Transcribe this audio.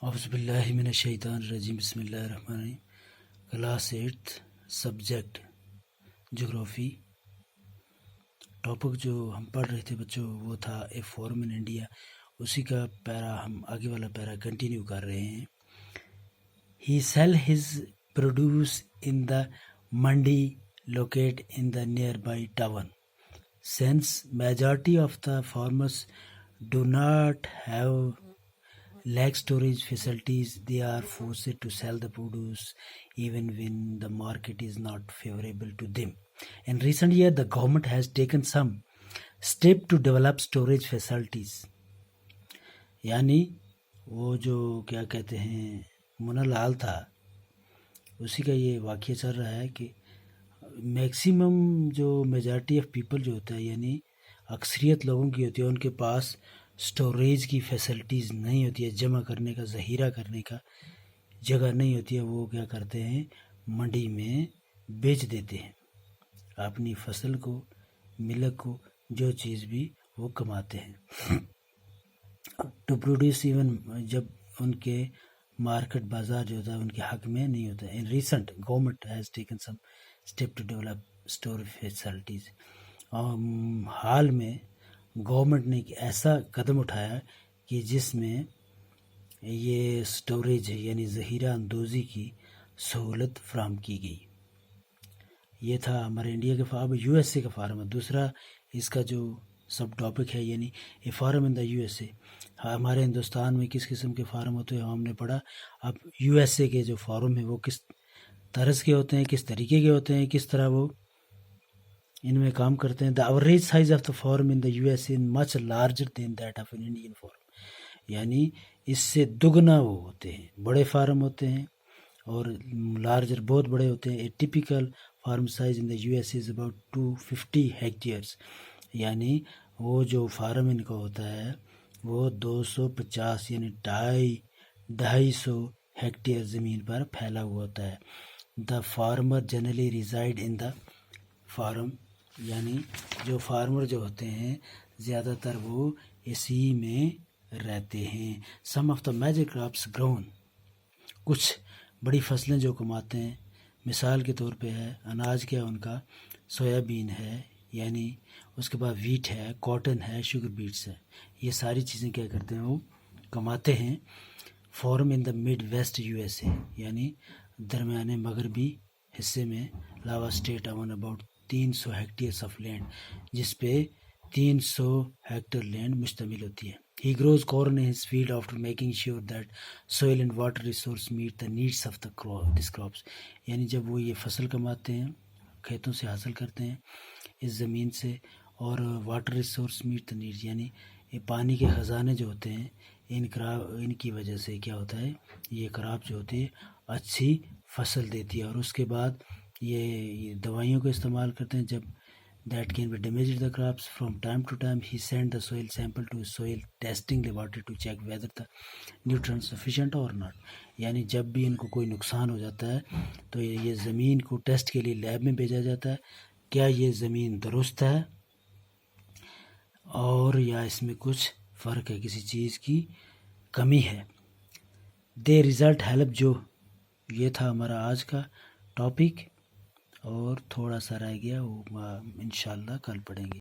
اعوذ باللہ من الشیطان الرجیم بسم اللہ الرحمن الرحیم۔ Class 8 subject جغرافی۔ ٹاپک جو ہم پڑھ رہے تھے بچوں وہ تھا اے فارم ان انڈیا، اسی کا پیرا ہم آگے والا پیرا کنٹینیو کر رہے ہیں۔ ہی سیل ہز پروڈیوس ان دا منڈی locate in the near by town. Since majority of the farmers do not have lack storage facilities, they are forced to sell the produce even when the market is not favorable to them. In recent years, the government has taken some step to develop storage facilities. یعنی وہ جو کیا کہتے ہیں منہ لال تھا اسی کا یہ واقعہ چل رہا ہے کہ میکسیمم جو میجارٹی آف پیپل جو ہوتا ہے یعنی اکثریت لوگوں کی ہوتی ہے ان کے پاس سٹوریج کی فیسلٹیز نہیں ہوتی ہے، جمع کرنے کا ذخیرہ کرنے کا جگہ نہیں ہوتی ہے۔ وہ کیا کرتے ہیں منڈی میں بیچ دیتے ہیں اپنی فصل کو، ملک کو، جو چیز بھی وہ کماتے ہیں۔ ٹو پروڈیوس ایون جب ان کے مارکیٹ بازار جو ہوتا ہے ان کے حق میں نہیں ہوتا ہے۔ In recent government has taken some step to develop store facilities. حال میں گورنمنٹ نے ایک ایسا قدم اٹھایا کہ جس میں یہ سٹوریج یعنی ذخیرہ اندوزی کی سہولت فراہم کی گئی۔ یہ تھا ہمارے انڈیا کے اب یو ایس اے کا فارم ہے۔ دوسرا اس کا جو سب ٹاپک ہے یعنی a farm in the U S A. ہمارے ہندوستان میں کس قسم کے فارم ہوتے ہیں ہم نے پڑھا۔ اب یو ایس اے کے جو فارم ہیں وہ کس طرز کے ہوتے ہیں، کس طریقے کے ہوتے ہیں، کس طرح وہ ان میں کام کرتے ہیں۔ The average size of the form in the U S a much larger than that of an Indian form, یعنی اس سے دگنا وہ ہوتے ہیں، بڑے فارم ہوتے ہیں اور لارجر بہت بڑے ہوتے ہیں۔ A typical form size in the U S a is about 250 ہیکٹیئرس، یعنی وہ جو فارم ان کا ہوتا ہے وہ 250 یعنی 250 ہیکٹیئر زمین پر پھیلا ہوا ہوتا ہے۔ The farmer generally reside in the farm, یعنی جو فارمر جو ہوتے ہیں زیادہ تر وہ اسی میں رہتے ہیں۔ Some of the major crops grown, کچھ بڑی فصلیں جو کماتے ہیں مثال کے طور پہ ہے اناج کیا ان کا سویا بین ہے، یعنی اس کے بعد ویٹ ہے، کاٹن ہے، شوگر بیٹس ہے، یہ ساری چیزیں کیا کرتے ہیں وہ کماتے ہیں۔ Farm in the Midwest U S A, یعنی درمیانے مغربی حصے میں Iowa state own about 300 hectares of land, جس پہ 300 ہیکٹر لینڈ مشتمل ہوتی ہے۔ He grows corn in his field after making sure that soil and water resource meet the needs of the this crops, یعنی جب وہ یہ فصل کماتے ہیں کھیتوں سے حاصل کرتے ہیں اس زمین سے، اور water resource meet the needs یعنی یہ پانی کے خزانے جو ہوتے ہیں ان کی وجہ سے کیا ہوتا ہے یہ کراپ جو ہوتی ہے اچھی فصل دیتی ہے۔ اور اس کے بعد یہ دوائیوں کا استعمال کرتے ہیں جب that can be damaged the crops. From time to time he sent the soil sample to soil testing laboratory to check whether the nutrients sufficient or not، یعنی جب بھی ان کو کوئی نقصان ہو جاتا ہے تو یہ زمین کو ٹیسٹ کے لیے لیب میں بھیجا جاتا ہے کیا یہ زمین درست ہے اور یا اس میں کچھ فرق ہے، کسی چیز کی کمی ہے۔ دے ریزلٹ ہیلپ، جو یہ تھا ہمارا آج کا ٹاپک اور تھوڑا سا رہ گیا وہ انشاءاللہ کل پڑھیں گے۔